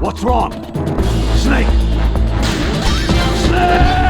What's wrong? Snake! Snake!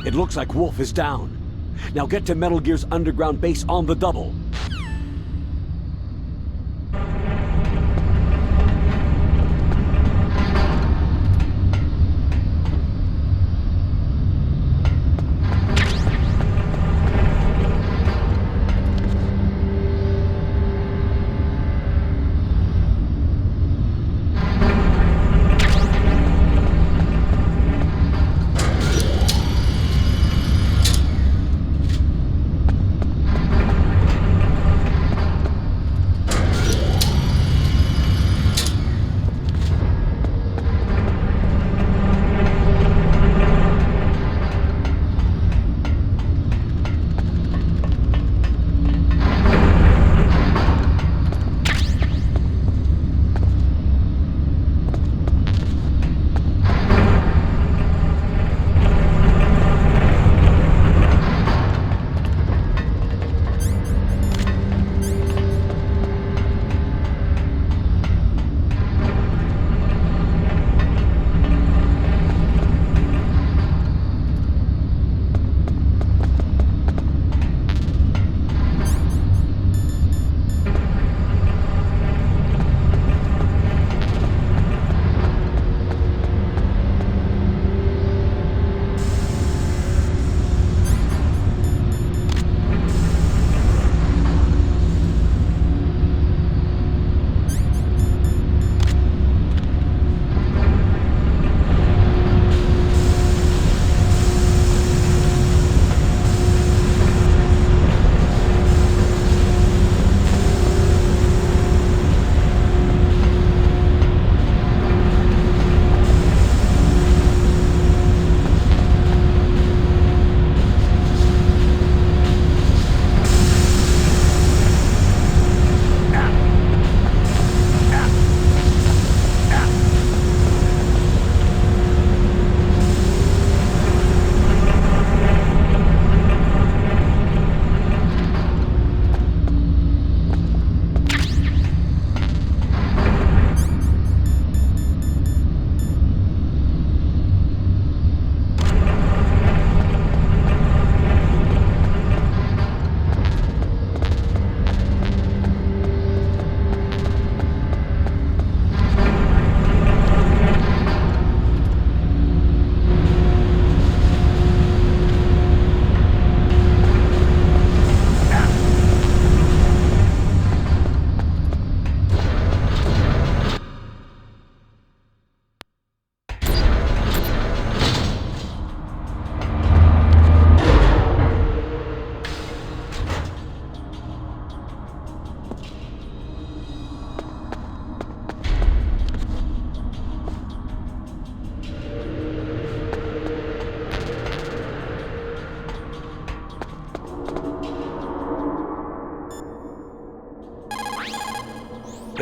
It looks like Wolf is down. Now get to Metal Gear's underground base on the double.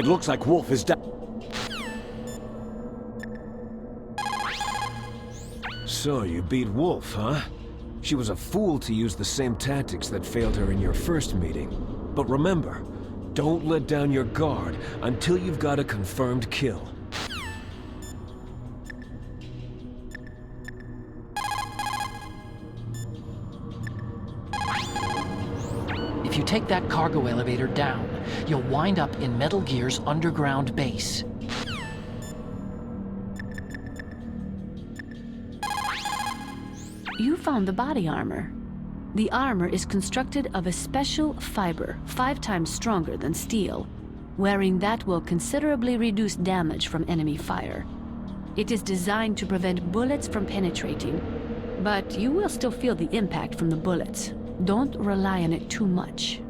It looks like Wolf is down. So, you beat Wolf, huh? She was a fool to use the same tactics that failed her in your first meeting. But remember, don't let down your guard until you've got a confirmed kill. If you take that cargo elevator down, you'll wind up in Metal Gear's underground base. You found the body armor. The armor is constructed of a special fiber, 5 times stronger than steel. Wearing that will considerably reduce damage from enemy fire. It is designed to prevent bullets from penetrating, but you will still feel the impact from the bullets. Don't rely on it too much.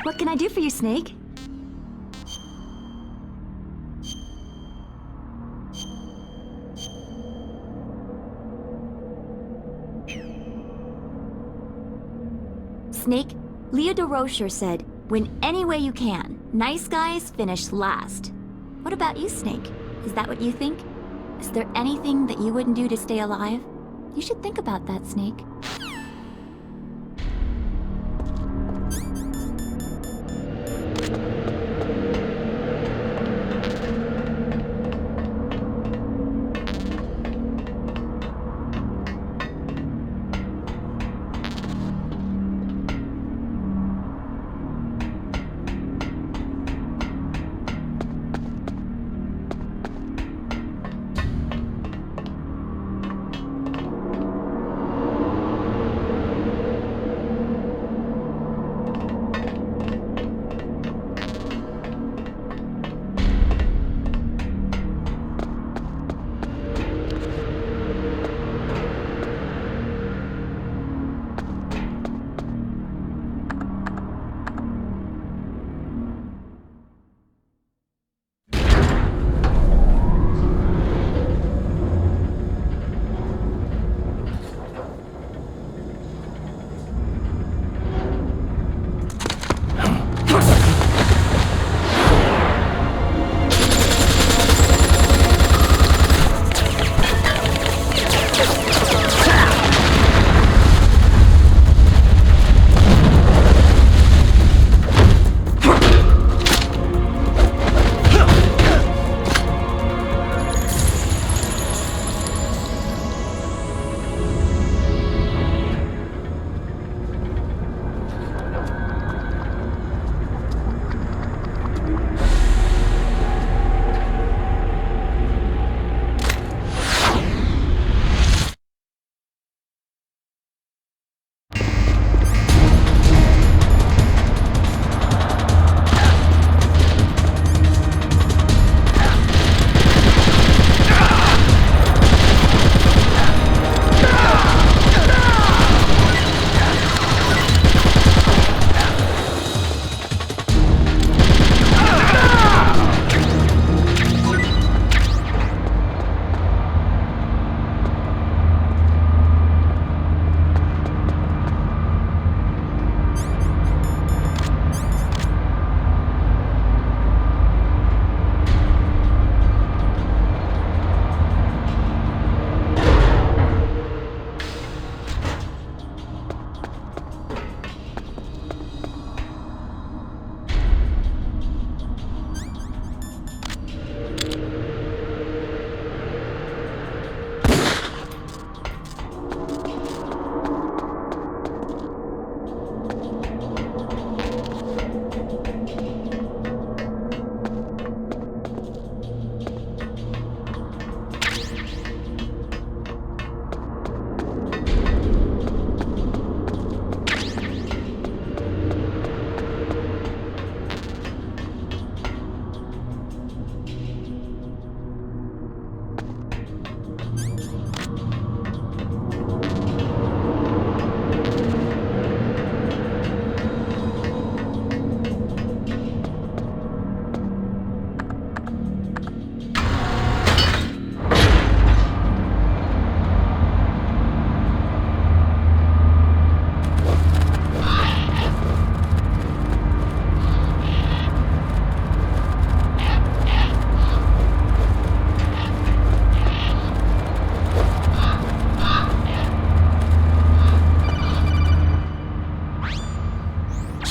What can I do for you, Snake? Snake, Leo DeRocher said, win any way you can. Nice guys finish last. What about you, Snake? Is that what you think? Is there anything that you wouldn't do to stay alive? You should think about that, Snake.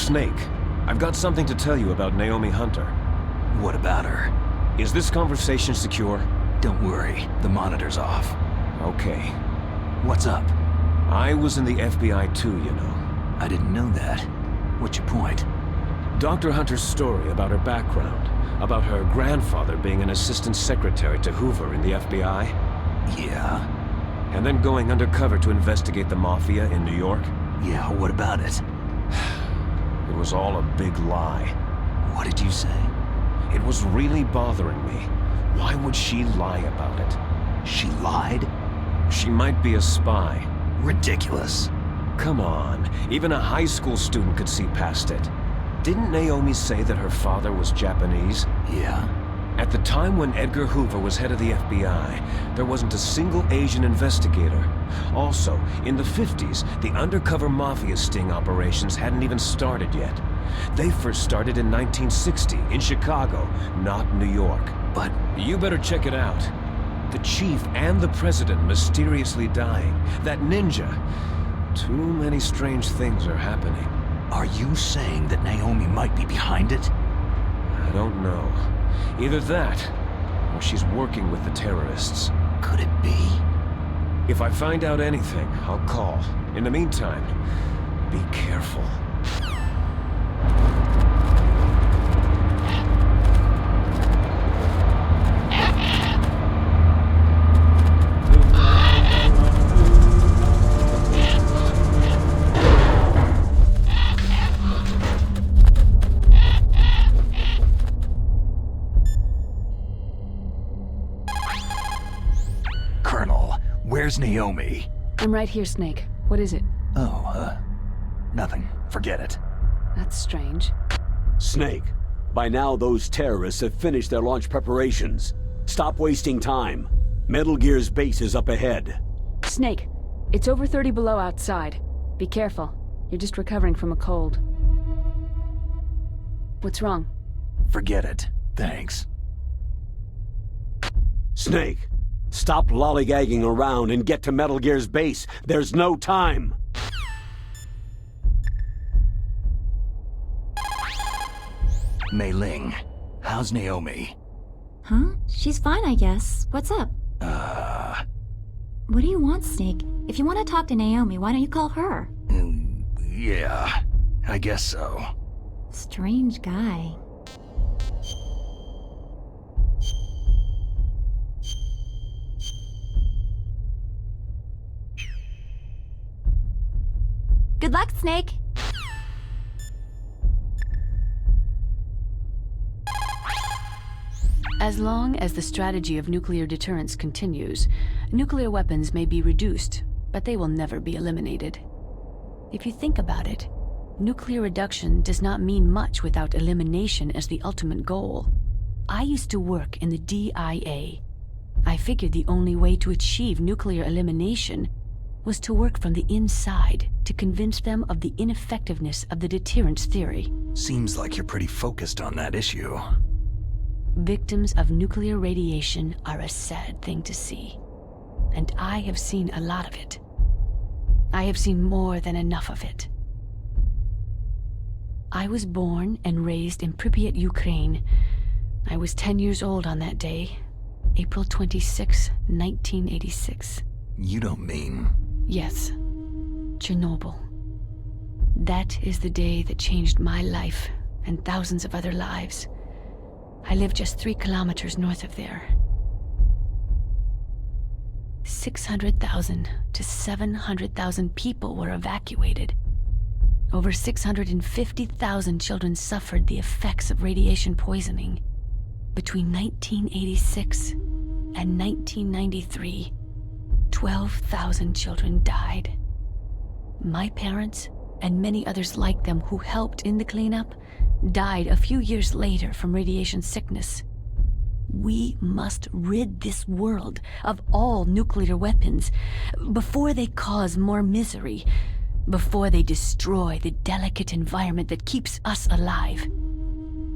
Snake, I've got something to tell you about Naomi Hunter. What about her? Is this conversation secure? Don't worry, the monitor's off. Okay. What's up? I was in the FBI too, you know. I didn't know that. What's your point? Dr. Hunter's story about her background, about her grandfather being an assistant secretary to Hoover in the FBI, Yeah? and then going undercover to investigate the Mafia in New York. Yeah, what about it? It was all a big lie. What did you say? It was really bothering me. Why would she lie about it? She lied? She might be a spy. Ridiculous. Come on, even a high school student could see past it. Didn't Naomi say that her father was Japanese? Yeah? At the time when Edgar Hoover was head of the FBI, there wasn't a single Asian investigator. Also, in the 50s, the undercover Mafia sting operations hadn't even started yet. They first started in 1960, in Chicago, not New York. But You better check it out. The chief and the president mysteriously dying. That ninja. Too many strange things are happening. are you saying that Naomi might be behind it? I don't know. Either that, or she's working with the terrorists. Could it be? If I find out anything, I'll call. In the meantime, be careful. Colonel, where's Naomi? I'm right here, Snake. What is it? Oh, nothing. Forget it. That's strange. Snake, by now those terrorists have finished their launch preparations. Stop wasting time. Metal Gear's base is up ahead. Snake, it's over 30 below outside. Be careful. You're just recovering from a cold. What's wrong? Forget it. Thanks. Snake, stop lollygagging around and get to Metal Gear's base. There's no time. Mei Ling, how's Naomi? Huh? She's fine, I guess. What's up? What do you want, Snake? If you want to talk to Naomi, why don't you call her? Yeah, I guess so. Strange guy. Good luck, Snake. As long as the strategy of nuclear deterrence continues, nuclear weapons may be reduced, but they will never be eliminated. If you think about it, nuclear reduction does not mean much without elimination as the ultimate goal. I used to work in the DIA. I figured the only way to achieve nuclear elimination was to work from the inside to convince them of the ineffectiveness of the deterrence theory. Seems like you're pretty focused on that issue. Victims of nuclear radiation are a sad thing to see, and I have seen a lot of it. I have seen more than enough of it. I was born and raised in Pripyat, Ukraine. I was 10 years old on that day, April 26, 1986. You don't mean... Yes, Chernobyl. That is the day that changed my life and thousands of other lives. I live just 3 kilometers north of there. 600,000 to 700,000 people were evacuated. Over 650,000 children suffered the effects of radiation poisoning. Between 1986 and 1993, 12,000 children died. My parents, and many others like them who helped in the cleanup, died a few years later from radiation sickness. We must rid this world of all nuclear weapons before they cause more misery, before they destroy the delicate environment that keeps us alive.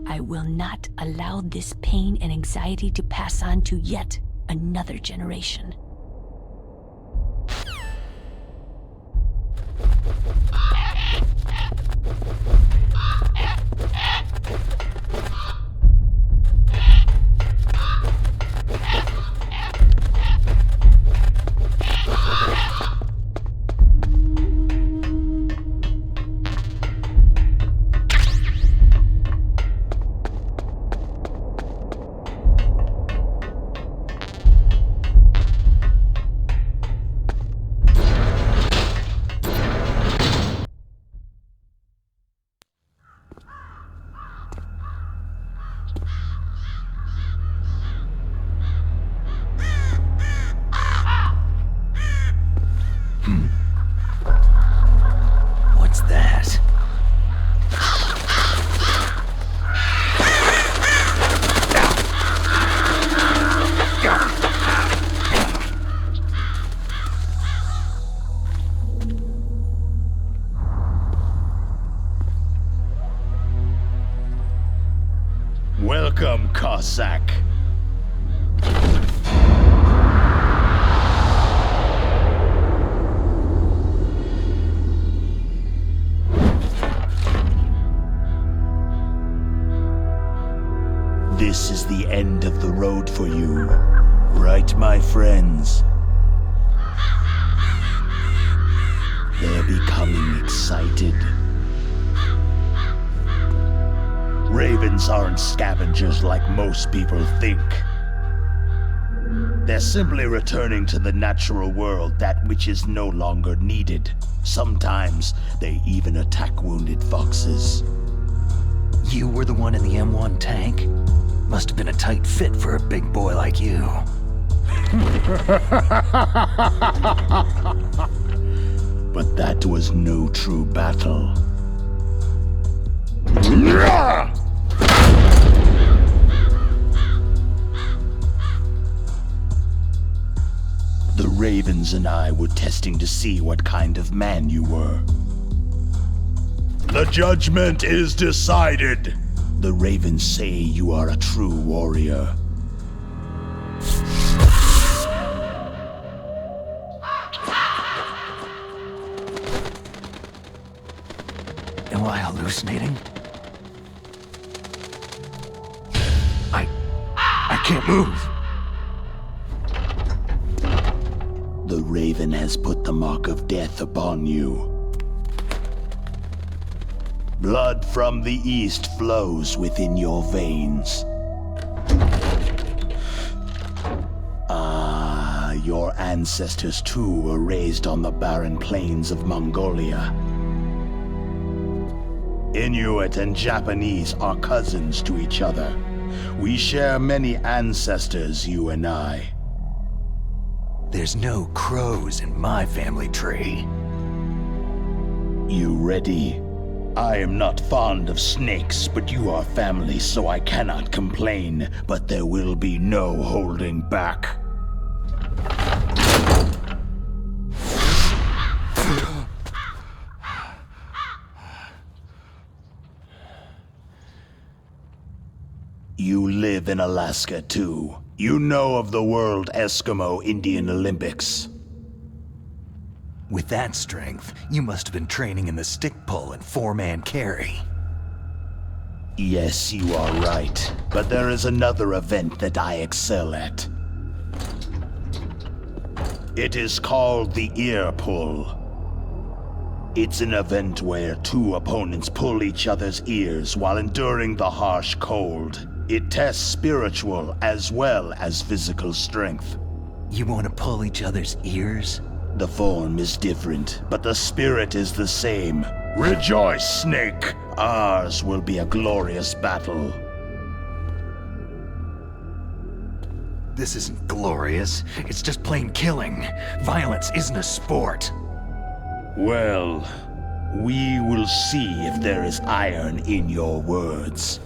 I will not allow this pain and anxiety to pass on to yet another generation. Welcome, Cossack. This is the end of the road for you, right, my friends? They're becoming excited. Ravens aren't scavengers like most people think. They're simply returning to the natural world that which is no longer needed. Sometimes they even attack wounded foxes. You were the one in the M1 tank? Must have been a tight fit for a big boy like you. But that was no true battle. The Ravens and I were testing to see what kind of man you were. The judgment is decided. The Ravens say you are a true warrior. Am I hallucinating? I can't move. The Raven has put the mark of death upon you. Blood from the east flows within your veins. Your ancestors too were raised on the barren plains of Mongolia. Inuit and Japanese are cousins to each other. We share many ancestors, you and I. There's no crows in my family tree. You ready? I am not fond of snakes, but you are family, so I cannot complain. But there will be no holding back. You live in Alaska, too. You know of the World Eskimo Indian Olympics. With that strength, you must have been training in the stick pull and four-man carry. Yes, you are right. But there is another event that I excel at. It is called the ear pull. It's an event where two opponents pull each other's ears while enduring the harsh cold. It tests spiritual as well as physical strength. You want to pull each other's ears? The form is different, but the spirit is the same. Rejoice, Snake! Ours will be a glorious battle. This isn't glorious. It's just plain killing. Violence isn't a sport. Well, we will see if there is iron in your words.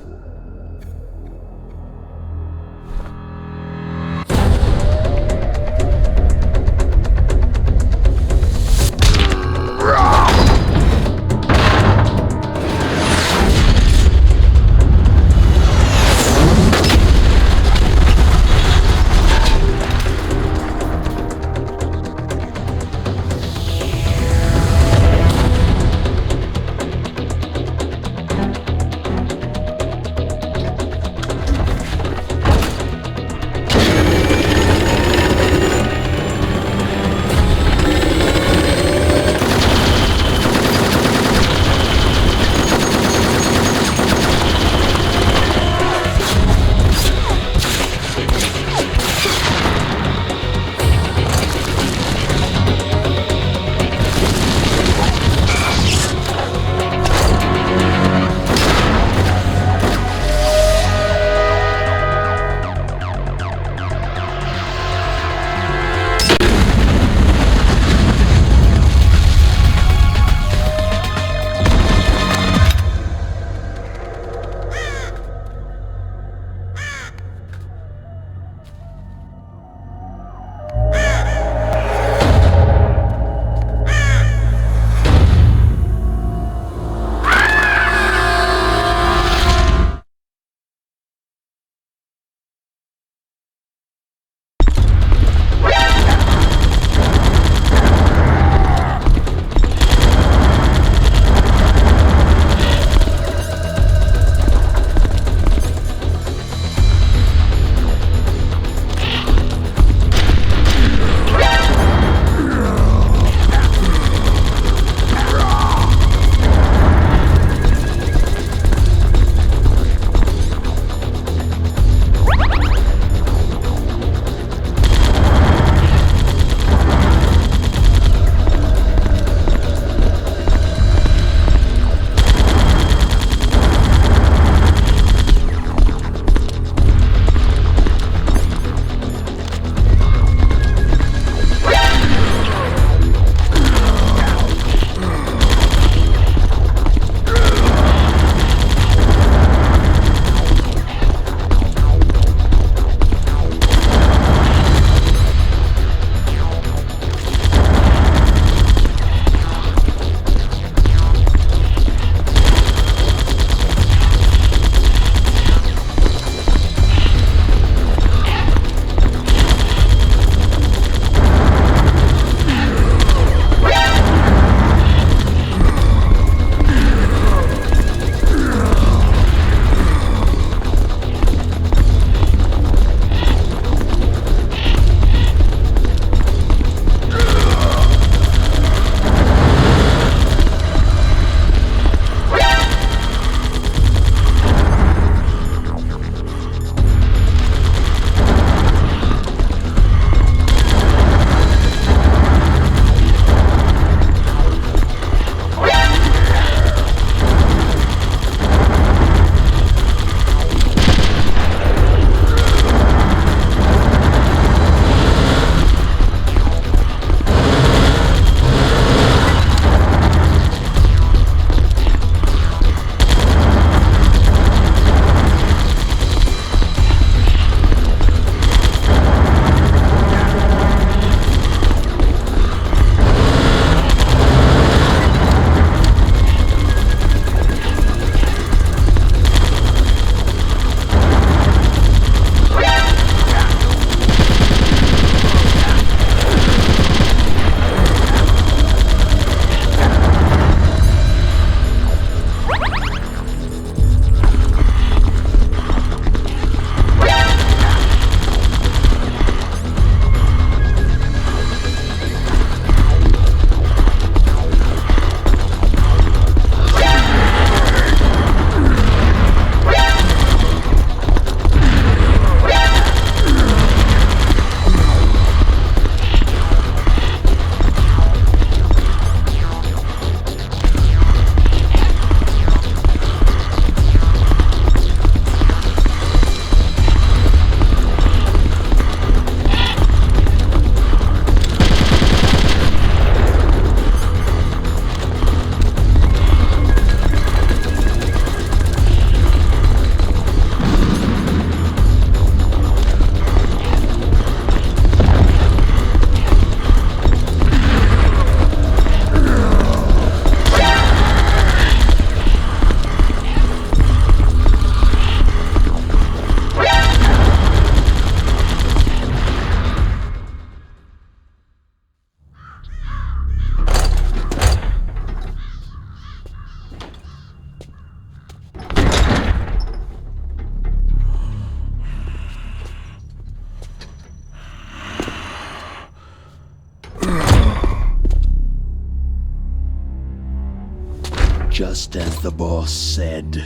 Just as the boss said.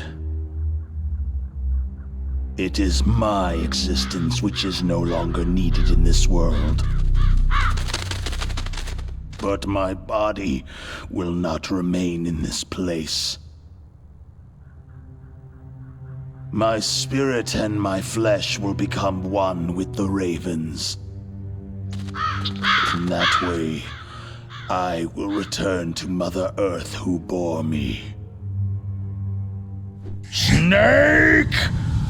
It is my existence which is no longer needed in this world. But my body will not remain in this place. My spirit and my flesh will become one with the ravens. In that way, I will return to Mother Earth who bore me. Snake!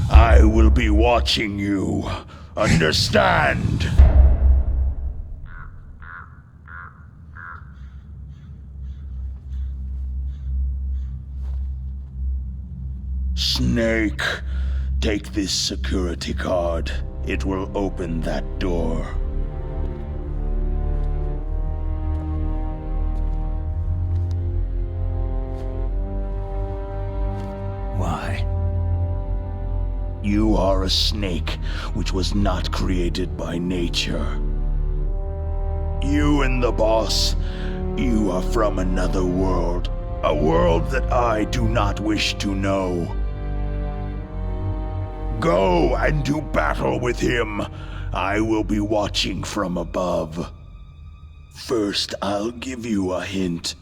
I will be watching you. Understand? Snake, take this security card. It will open that door. Why? You are a snake which was not created by nature. You and the boss, you are from another world. A world that I do not wish to know. Go and do battle with him. I will be watching from above. First, I'll give you a hint.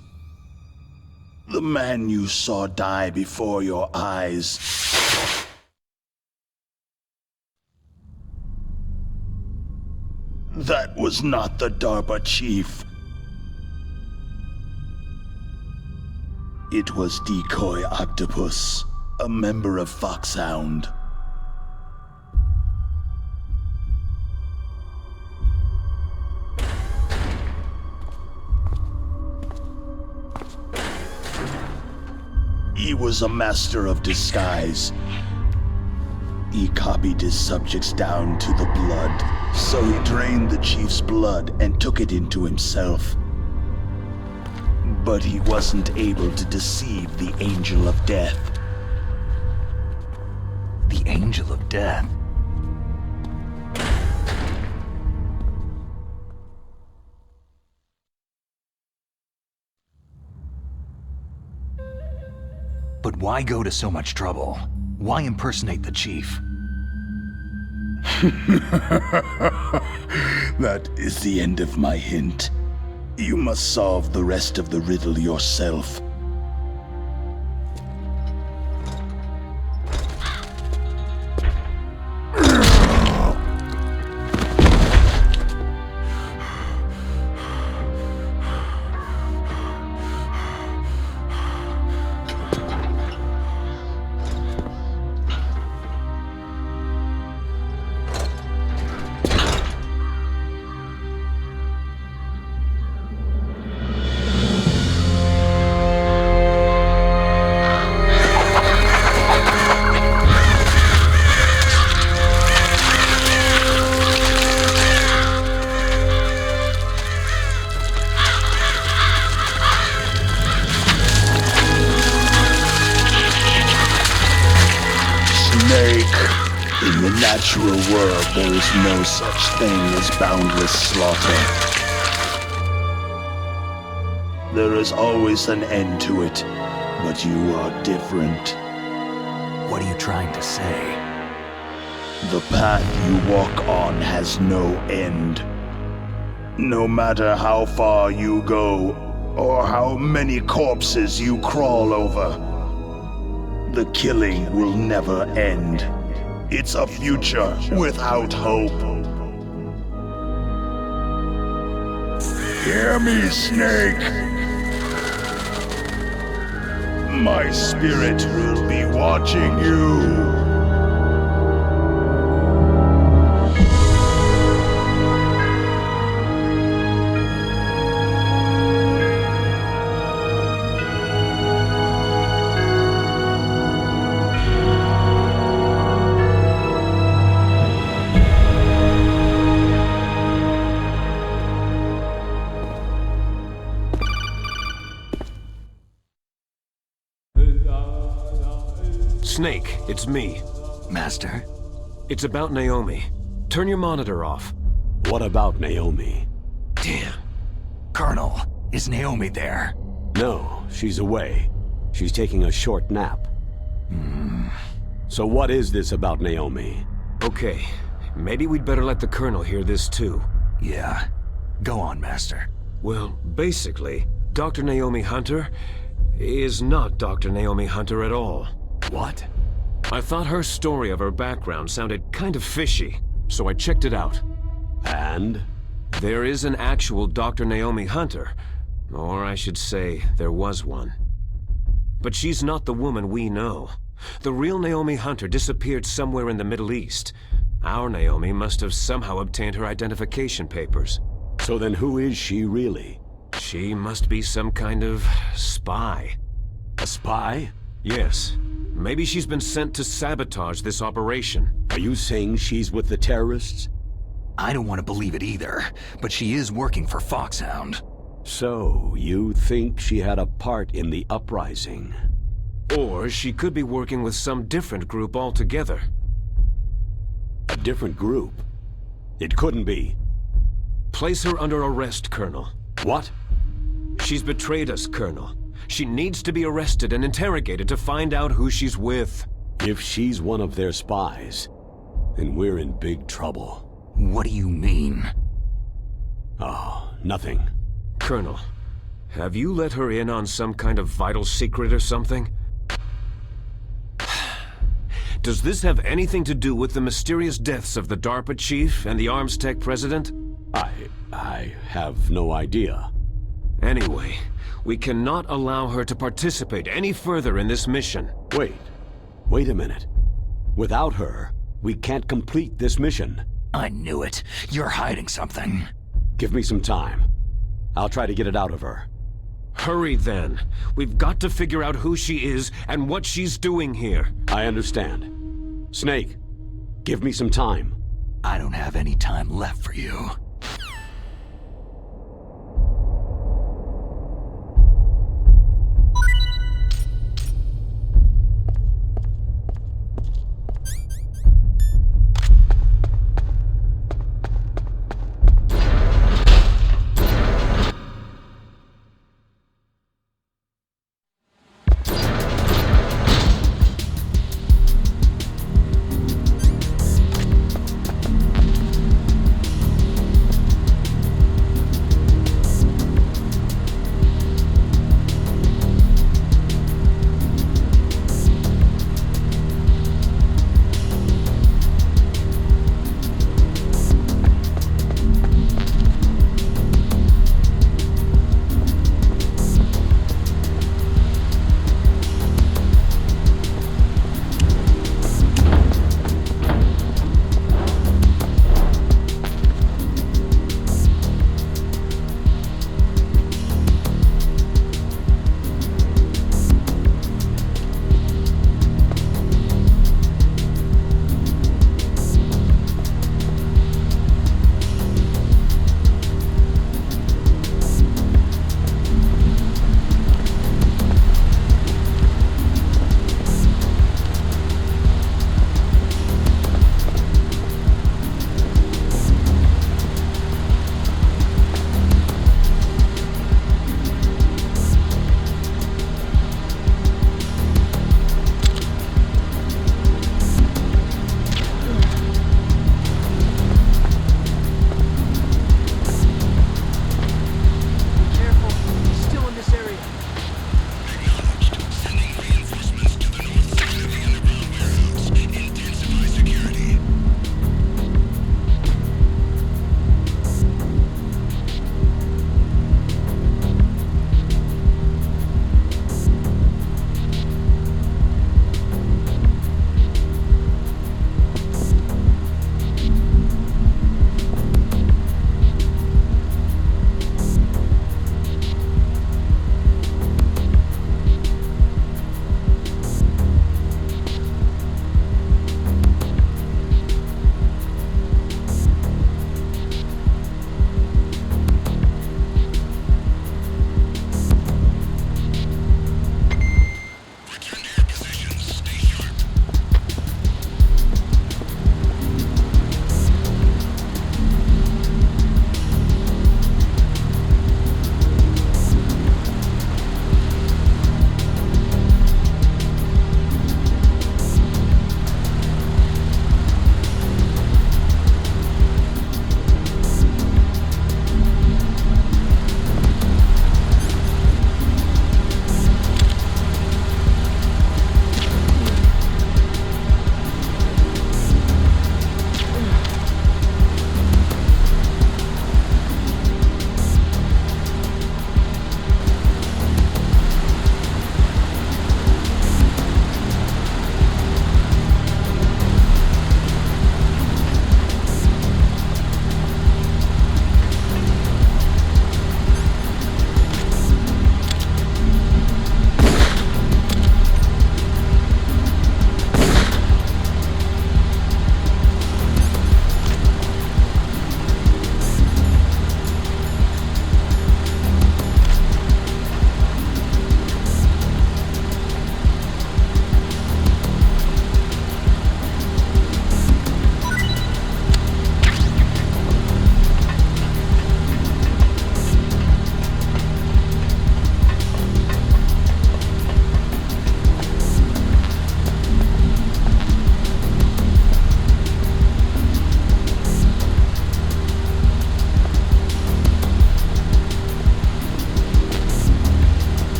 The man you saw die before your eyes. That was not the DARPA chief. It was Decoy Octopus, a member of Foxhound. He was a master of disguise. He copied his subjects down to the blood, so he drained the chief's blood and took it into himself. But he wasn't able to deceive the Angel of Death. The Angel of Death? But why go to so much trouble? Why impersonate the chief? That is the end of my hint. You must solve the rest of the riddle yourself. In the natural world, there is no such thing as boundless slaughter. There is always an end to it, but you are different. What are you trying to say? The path you walk on has no end. No matter how far you go, or how many corpses you crawl over, the killing will never end. It's a future without hope. Hear me, Snake! My spirit will be watching you. Snake, it's me. Master? It's about Naomi. Turn your monitor off. What about Naomi? Damn. Colonel, is Naomi there? No, she's away. She's taking a short nap. So what is this about Naomi? Okay, maybe we'd better let the Colonel hear this too. Yeah. Go on, Master. Well, basically, Dr. Naomi Hunter is not Dr. Naomi Hunter at all. What? I thought her story of her background sounded kind of fishy, so I checked it out. And? There is an actual Dr. Naomi Hunter, or I should say, there was one. But she's not the woman we know. The real Naomi Hunter disappeared somewhere in the Middle East. Our Naomi must have somehow obtained her identification papers. So then who is she really? She must be some kind of spy. A spy? Yes. Maybe she's been sent to sabotage this operation. Are you saying she's with the terrorists? I don't want to believe it either, but she is working for Foxhound. So, you think she had a part in the uprising? Or she could be working with some different group altogether. A different group? It couldn't be. Place her under arrest, Colonel. What? She's betrayed us, Colonel. She needs to be arrested and interrogated to find out who she's with. If she's one of their spies, then we're in big trouble. What do you mean? Oh, nothing. Colonel, have you let her in on some kind of vital secret or something? Does this have anything to do with the mysterious deaths of the DARPA chief and the Arms Tech president? I have no idea. Anyway, we cannot allow her to participate any further in this mission. Wait a minute. Without her, we can't complete this mission. I knew it. You're hiding something. Give me some time. I'll try to get it out of her. Hurry then. We've got to figure out who she is and what she's doing here. I understand. Snake, give me some time. I don't have any time left for you.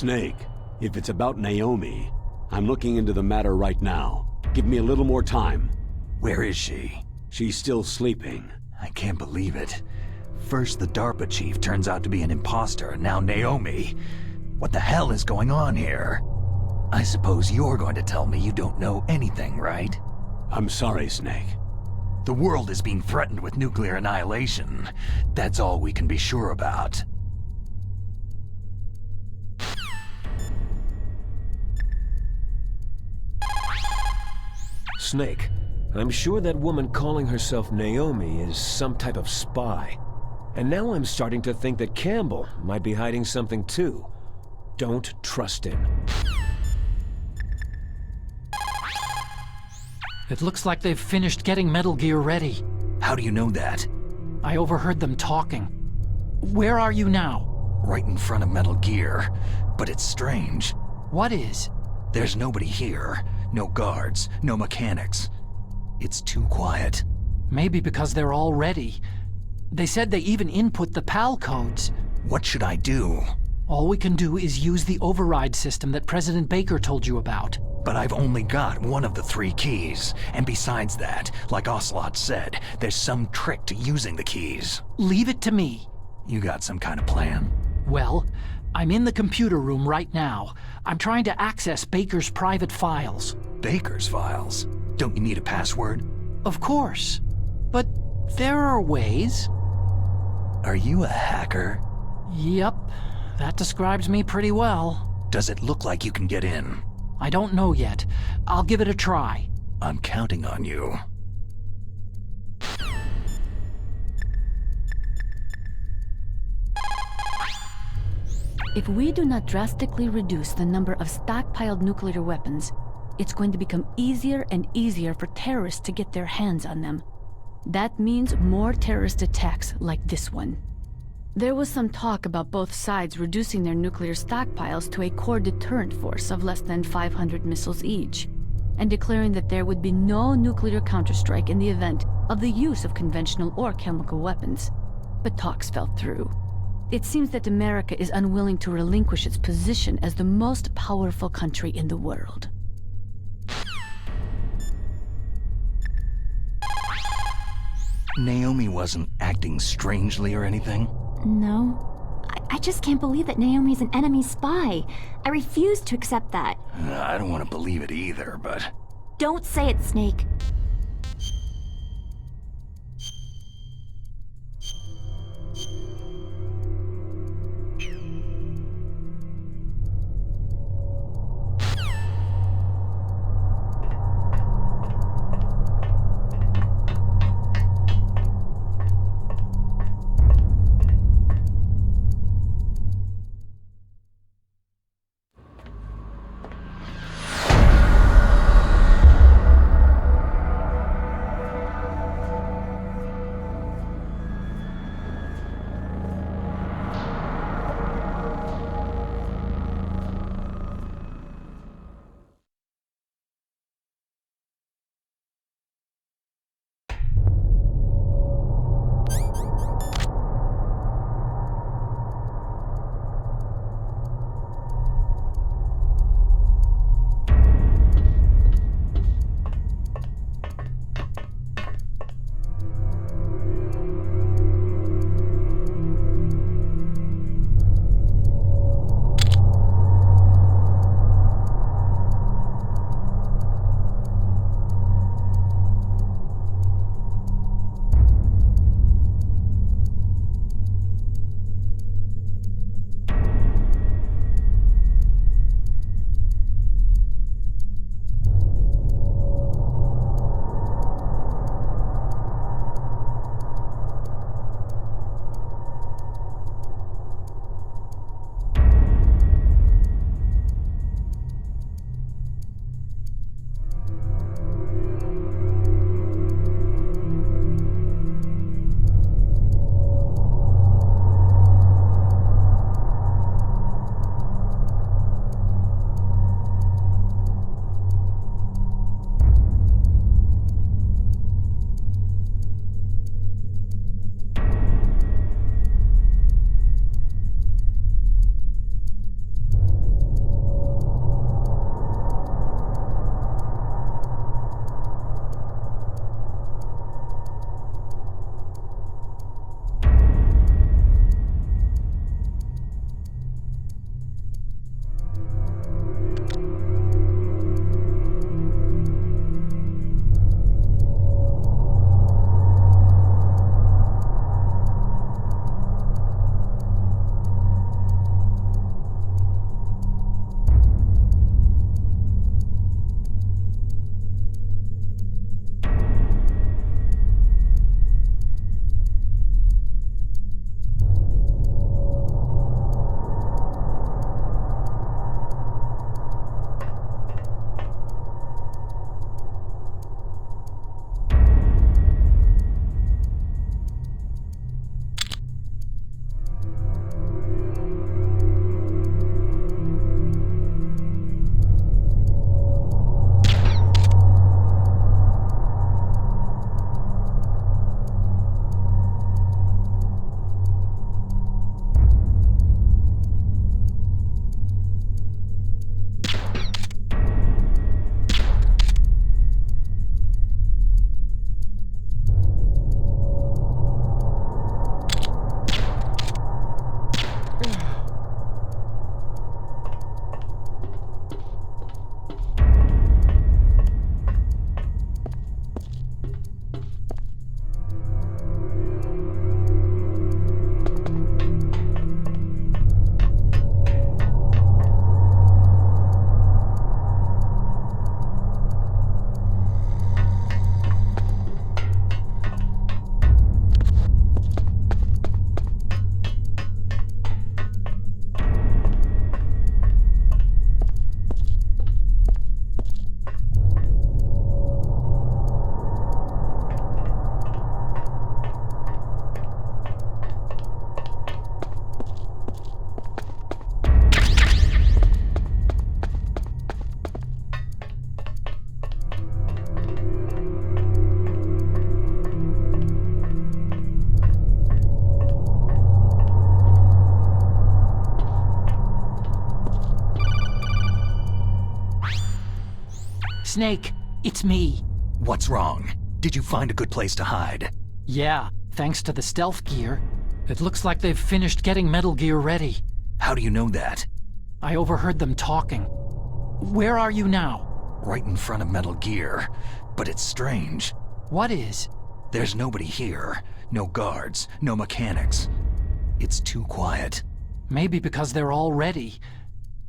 Snake, if it's about Naomi, I'm looking into the matter right now. Give me a little more time. Where is she? She's still sleeping. I can't believe it. First the DARPA chief turns out to be an imposter, and now Naomi. What the hell is going on here? I suppose you're going to tell me you don't know anything, right? I'm sorry, Snake. The world is being threatened with nuclear annihilation. That's all we can be sure about. Snake, I'm sure that woman calling herself Naomi is some type of spy. And now I'm starting to think that Campbell might be hiding something too. Don't trust him. It looks like they've finished getting Metal Gear ready. How do you know that? I overheard them talking. Where are you now? Right in front of Metal Gear. But it's strange. What is? There's nobody here. No guards, no mechanics. It's too quiet. Maybe because they're all ready. They said they even input the PAL codes. What should I do? All we can do is use the override system that President Baker told you about. But I've only got one of the 3 keys. And besides that, like Ocelot said, there's some trick to using the keys. Leave it to me. You got some kind of plan? Well, I'm in the computer room right now. I'm trying to access Baker's private files. Baker's files? Don't you need a password? Of course. But there are ways. Are you a hacker? Yep, that describes me pretty well. Does it look like you can get in? I don't know yet. I'll give it a try. I'm counting on you. If we do not drastically reduce the number of stockpiled nuclear weapons, it's going to become easier and easier for terrorists to get their hands on them. That means more terrorist attacks like this one. There was some talk about both sides reducing their nuclear stockpiles to a core deterrent force of less than 500 missiles each, and declaring that there would be no nuclear counterstrike in the event of the use of conventional or chemical weapons. But talks fell through. It seems that America is unwilling to relinquish its position as the most powerful country in the world. Naomi wasn't acting strangely or anything? No. I just can't believe that Naomi's an enemy spy. I refuse to accept that. I don't want to believe it either, but... Don't say it, Snake. Snake, it's me. What's wrong? Did you find a good place to hide? Yeah, thanks to the stealth gear. It looks like they've finished getting Metal Gear ready. How do you know that? I overheard them talking. Where are you now? Right in front of Metal Gear. But it's strange. What is? There's nobody here. No guards, no mechanics. It's too quiet. Maybe because they're all ready.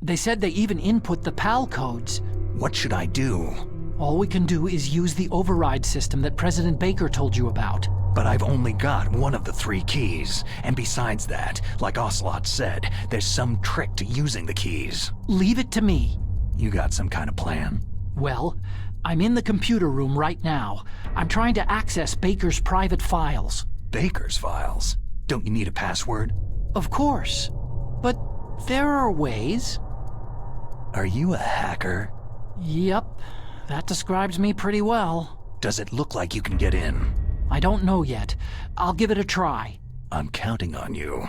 They said they even input the PAL codes. What should I do? All we can do is use the override system that President Baker told you about. But I've only got one of the 3 keys. And besides that, like Ocelot said, there's some trick to using the keys. Leave it to me. You got some kind of plan? Well, I'm in the computer room right now. I'm trying to access Baker's private files. Baker's files? Don't you need a password? Of course. But there are ways. Are you a hacker? Yep. That describes me pretty well. Does it look like you can get in? I don't know yet. I'll give it a try. I'm counting on you.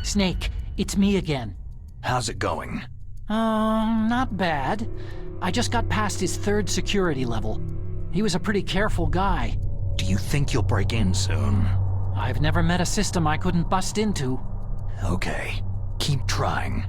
Snake, it's me again. How's it going? Not bad. I just got past his 3rd security level. He was a pretty careful guy. Do you think you'll break in soon? I've never met a system I couldn't bust into. Okay. Keep trying.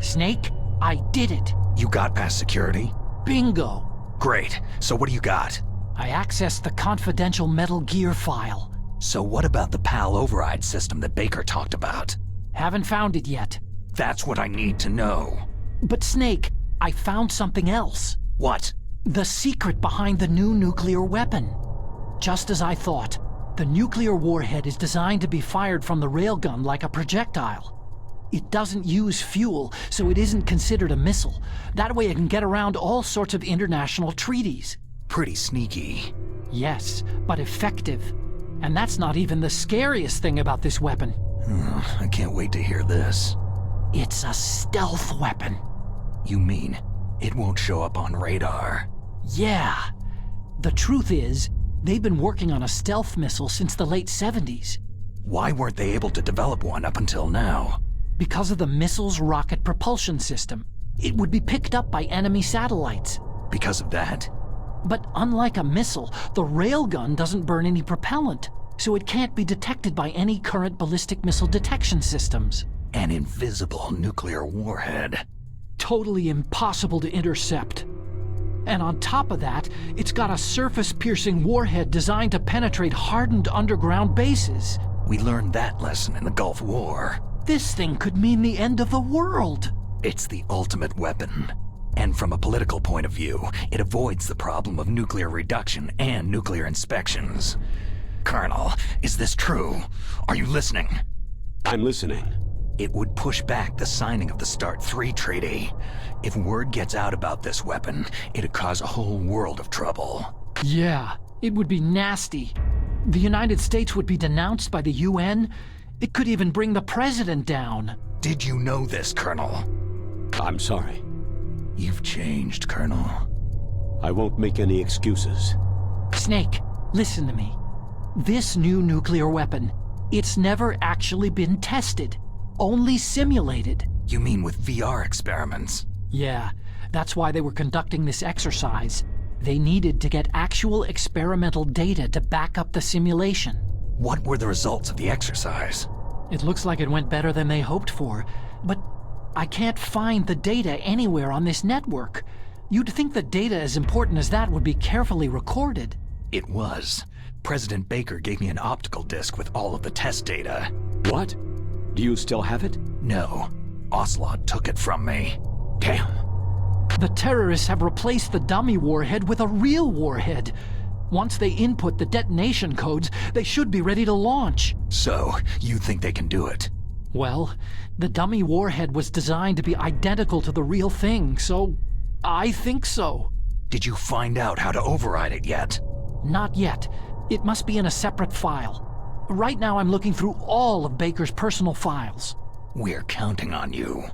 Snake, I did it. You got past security? Bingo. Great. So what do you got? I accessed the confidential Metal Gear file. So what about the PAL override system that Baker talked about? Haven't found it yet. That's what I need to know. But Snake, I found something else. What? The secret behind the new nuclear weapon. Just as I thought, the nuclear warhead is designed to be fired from the railgun like a projectile. It doesn't use fuel, so it isn't considered a missile. That way it can get around all sorts of international treaties. Pretty sneaky. Yes, but effective. And that's not even the scariest thing about this weapon. I can't wait to hear this. It's a stealth weapon. You mean it won't show up on radar? Yeah. The truth is, they've been working on a stealth missile since the late 70s. Why weren't they able to develop one up until now? Because of the missile's rocket propulsion system. It would be picked up by enemy satellites. Because of that? But unlike a missile, the railgun doesn't burn any propellant, so it can't be detected by any current ballistic missile detection systems. An invisible nuclear warhead. Totally impossible to intercept. And on top of that, it's got a surface-piercing warhead designed to penetrate hardened underground bases. We learned that lesson in the Gulf War. This thing could mean the end of the world. It's the ultimate weapon. And from a political point of view, it avoids the problem of nuclear reduction and nuclear inspections. Colonel, is this true? Are you listening? I'm listening. It would push back the signing of the START III treaty. If word gets out about this weapon, it'd cause a whole world of trouble. Yeah, it would be nasty. The United States would be denounced by the UN. It could even bring the president down. Did you know this, Colonel? I'm sorry. You've changed, Colonel. I won't make any excuses. Snake, listen to me. This new nuclear weapon, it's never actually been tested. Only simulated. You mean with VR experiments? Yeah, that's why they were conducting this exercise. They needed to get actual experimental data to back up the simulation. What were the results of the exercise? It looks like it went better than they hoped for, but I can't find the data anywhere on this network. You'd think the data as important as that would be carefully recorded. It was. President Baker gave me an optical disc with all of the test data. What? Do you still have it? No. Ocelot took it from me. Damn. The terrorists have replaced the dummy warhead with a real warhead. Once they input the detonation codes, they should be ready to launch. So, you think they can do it? Well, the dummy warhead was designed to be identical to the real thing, so I think so. Did you find out how to override it yet? Not yet. It must be in a separate file. Right now I'm looking through all of Baker's personal files. We're counting on you.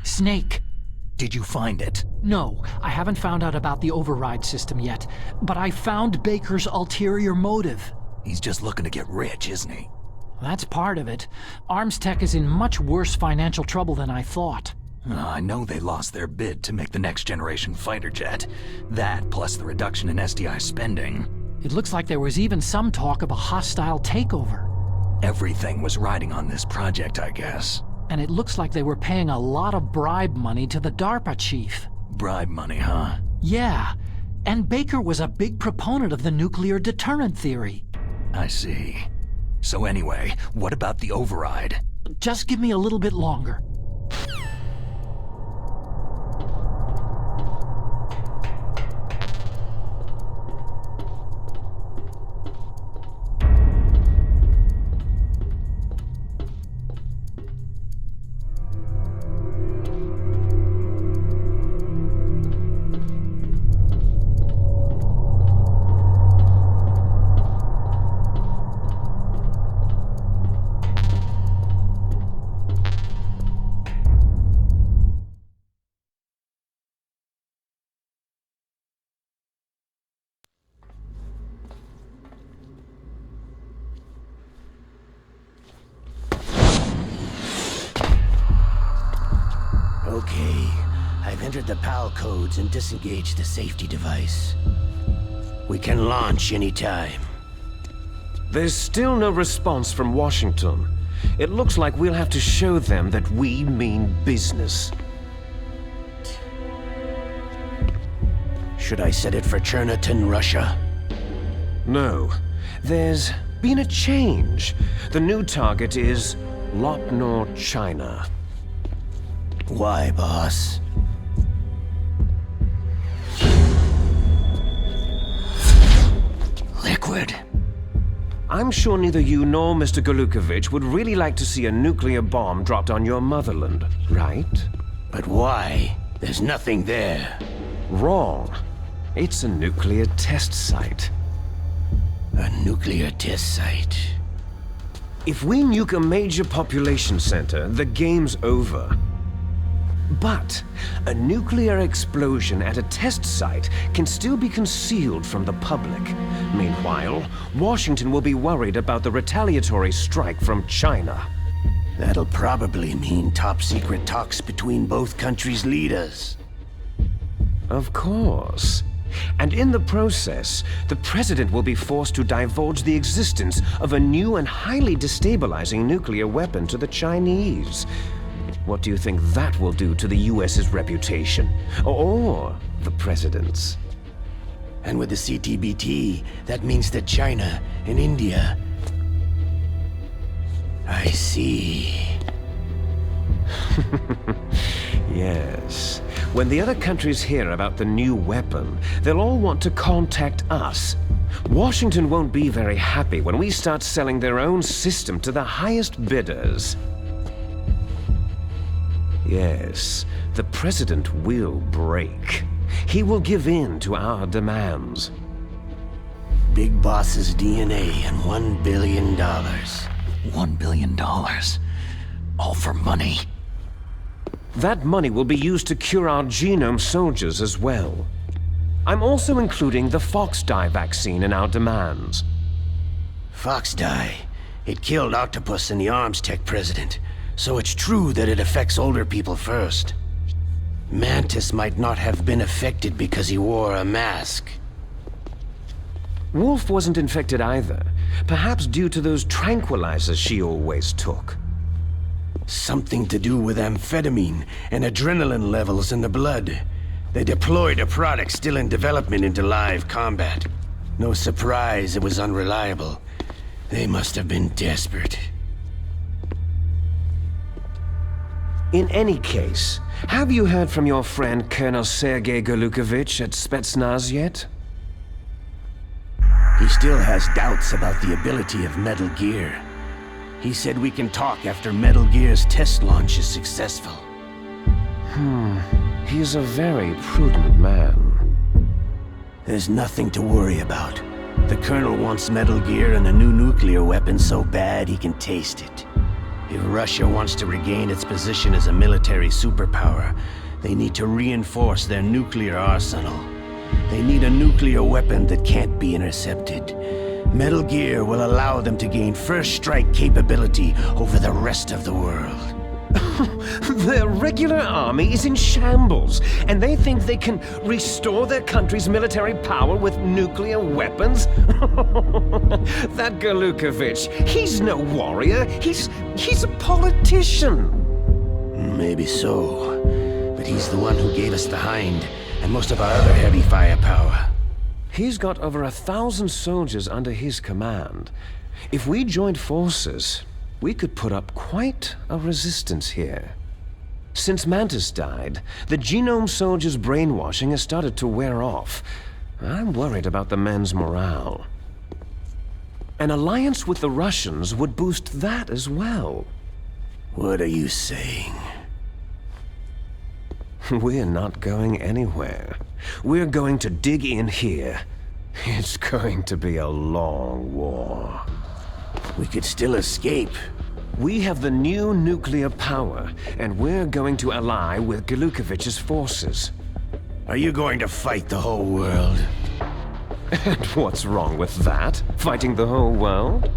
Snake. Did you find it? No, I haven't found out about the override system yet, but I found Baker's ulterior motive. He's just looking to get rich, isn't he? That's part of it. Armstech is in much worse financial trouble than I thought. I know they lost their bid to make the next generation fighter jet. That, plus the reduction in SDI spending. It looks like there was even some talk of a hostile takeover. Everything was riding on this project, I guess. And it looks like they were paying a lot of bribe money to the DARPA chief. Bribe money, huh? Yeah, and Baker was a big proponent of the nuclear deterrent theory. I see. So anyway, what about the override? Just give me a little bit longer. Okay, I've entered the PAL codes and disengaged the safety device. We can launch anytime. There's still no response from Washington. It looks like we'll have to show them that we mean business. Should I set it for Cherniton, Russia? No. There's been a change. The new target is Lopnor, China. Why, boss? Liquid. I'm sure neither you nor Mr. Golukovich would really like to see a nuclear bomb dropped on your motherland, right? But why? There's nothing there. Wrong. It's a nuclear test site. A nuclear test site. If we nuke a major population center, the game's over. But a nuclear explosion at a test site can still be concealed from the public. Meanwhile, Washington will be worried about the retaliatory strike from China. That'll probably mean top-secret talks between both countries' leaders. Of course. And in the process, the President will be forced to divulge the existence of a new and highly destabilizing nuclear weapon to the Chinese. What do you think that will do to the US's reputation? Or the President's? And with the CTBT, that means that China and India... I see. Yes. When the other countries hear about the new weapon, they'll all want to contact us. Washington won't be very happy when we start selling their own system to the highest bidders. Yes, the President will break. He will give in to our demands. Big Boss's DNA and $1 billion. $1 billion? All for money? That money will be used to cure our genome soldiers as well. I'm also including the Fox-Die vaccine in our demands. Fox-Die. It killed Octopus and the Arms Tech president. So it's true that it affects older people first. Mantis might not have been affected because he wore a mask. Wolf wasn't infected either. Perhaps due to those tranquilizers she always took. Something to do with amphetamine and adrenaline levels in the blood. They deployed a product still in development into live combat. No surprise it was unreliable. They must have been desperate. In any case, have you heard from your friend Colonel Sergei Golukovich at Spetsnaz yet? He still has doubts about the ability of Metal Gear. He said we can talk after Metal Gear's test launch is successful. He's a very prudent man. There's nothing to worry about. The Colonel wants Metal Gear and a new nuclear weapon so bad he can taste it. If Russia wants to regain its position as a military superpower, they need to reinforce their nuclear arsenal. They need a nuclear weapon that can't be intercepted. Metal Gear will allow them to gain first strike capability over the rest of the world. Their regular army is in shambles, and they think they can restore their country's military power with nuclear weapons? That Golukovich, he's no warrior, he's a politician. Maybe so, but he's the one who gave us the Hind, and most of our other heavy firepower. He's got over 1,000 soldiers under his command. If we joined forces, we could put up quite a resistance here. Since Mantis died, the genome soldiers' brainwashing has started to wear off. I'm worried about the men's morale. An alliance with the Russians would boost that as well. What are you saying? We're not going anywhere. We're going to dig in here. It's going to be a long war. We could still escape. We have the new nuclear power, and we're going to ally with Golukovich's forces. Are you going to fight the whole world? And what's wrong with that? Fighting the whole world?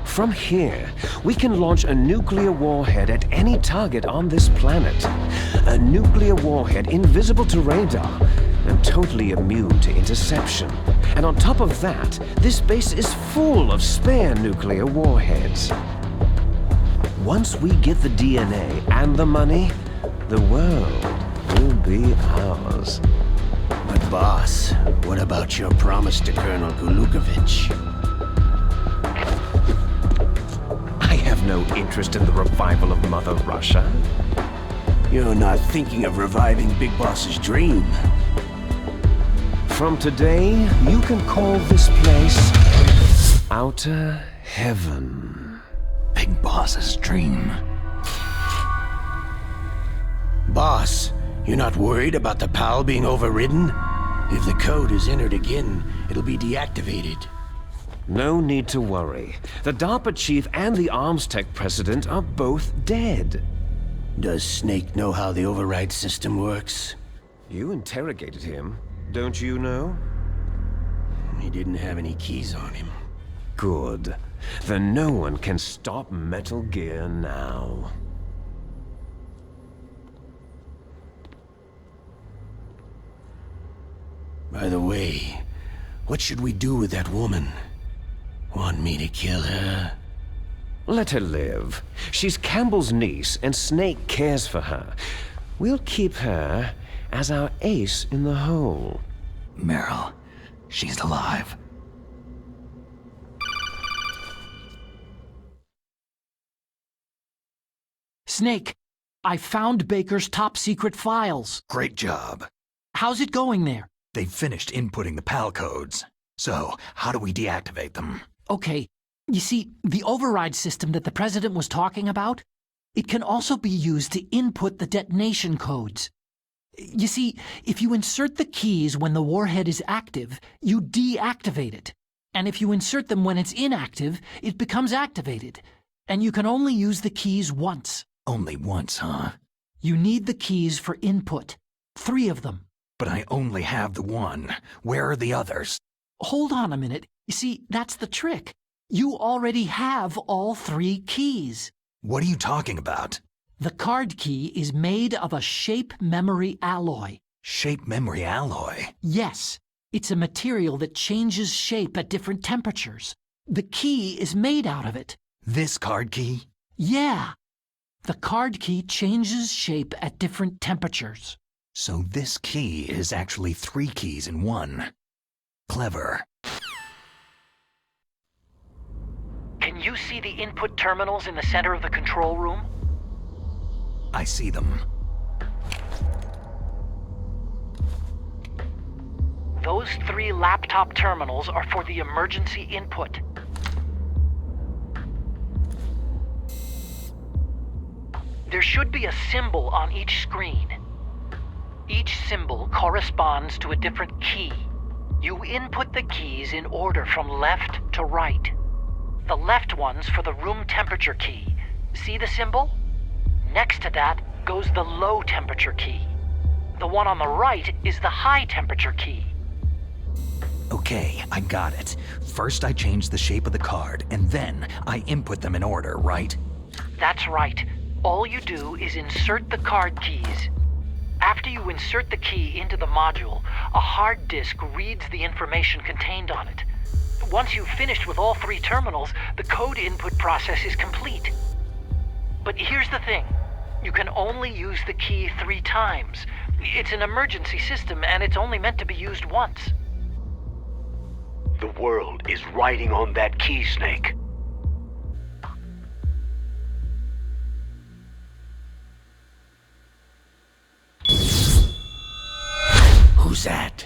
From here, we can launch a nuclear warhead at any target on this planet. A nuclear warhead invisible to radar and totally immune to interception. And on top of that, this base is full of spare nuclear warheads. Once we get the DNA and the money, the world will be ours. But boss, what about your promise to Colonel Golukovich? I have no interest in the revival of Mother Russia. You're not thinking of reviving Big Boss's dream. From today, you can call this place Outer Heaven. Big Boss's dream. Boss, you're not worried about the PAL being overridden? If the code is entered again, it'll be deactivated. No need to worry. The DARPA chief and the Arms Tech president are both dead. Does Snake know how the override system works? You interrogated him, don't you know? He didn't have any keys on him. Good. Then no one can stop Metal Gear now. By the way, what should we do with that woman? Want me to kill her? Let her live. She's Campbell's niece, and Snake cares for her. We'll keep her as our ace in the hole. Meryl, she's alive. Snake, I found Baker's top-secret files. Great job. How's it going there? They've finished inputting the PAL codes. So, how do we deactivate them? Okay, you see, the override system that the President was talking about, it can also be used to input the detonation codes. You see, if you insert the keys when the warhead is active, you deactivate it. And if you insert them when it's inactive, it becomes activated. And you can only use the keys once. Only once, huh? You need the keys for input. 3 of them. But I only have the one. Where are the others? Hold on a minute. You see, that's the trick. You already have all 3 keys. What are you talking about? The card key is made of a shape memory alloy. Shape memory alloy? Yes. It's a material that changes shape at different temperatures. The key is made out of it. This card key? Yeah. The card key changes shape at different temperatures. So this key is actually 3 keys in one. Clever. Can you see the input terminals in the center of the control room? I see them. Those 3 laptop terminals are for the emergency input. There should be a symbol on each screen. Each symbol corresponds to a different key. You input the keys in order from left to right. The left one's for the room temperature key. See the symbol? Next to that goes the low temperature key. The one on the right is the high temperature key. Okay, I got it. First I change the shape of the card, and then I input them in order, right? That's right. All you do is insert the card keys. After you insert the key into the module, a hard disk reads the information contained on it. Once you've finished with all 3 terminals, the code input process is complete. But here's the thing. You can only use the key 3 times. It's an emergency system, and it's only meant to be used once. The world is riding on that key, Snake. Who's that?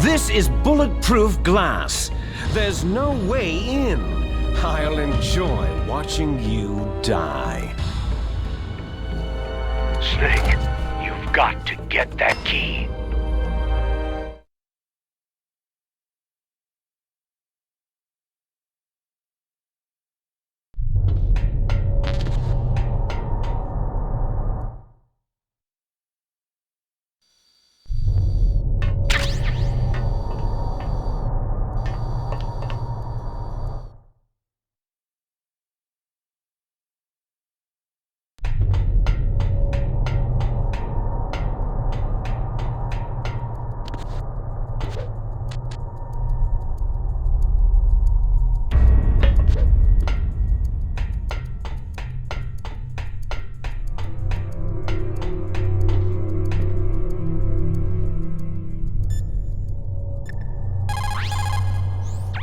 This is bulletproof glass. There's no way in. I'll enjoy watching you die. Snake, you've got to get that key.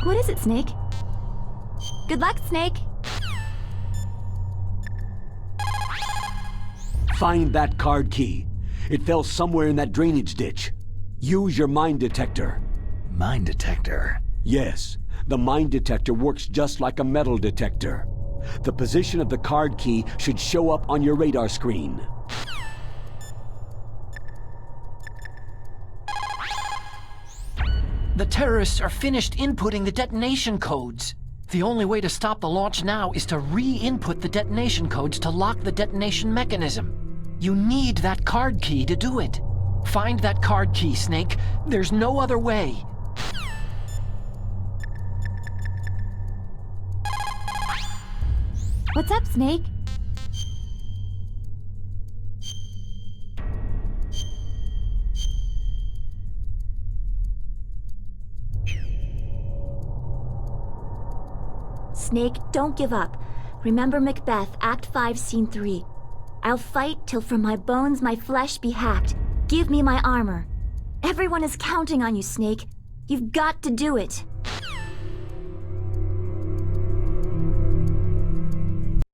What is it, Snake? Good luck, Snake. Find that card key. It fell somewhere in that drainage ditch. Use your mine detector. Mine detector? Yes, the mine detector works just like a metal detector. The position of the card key should show up on your radar screen. The terrorists are finished inputting the detonation codes. The only way to stop the launch now is to re-input the detonation codes to lock the detonation mechanism. You need that card key to do it. Find that card key, Snake. There's no other way. What's up, Snake? Snake, don't give up. Remember Macbeth, Act 5, Scene 3. I'll fight till from my bones my flesh be hacked. Give me my armor. Everyone is counting on you, Snake. You've got to do it.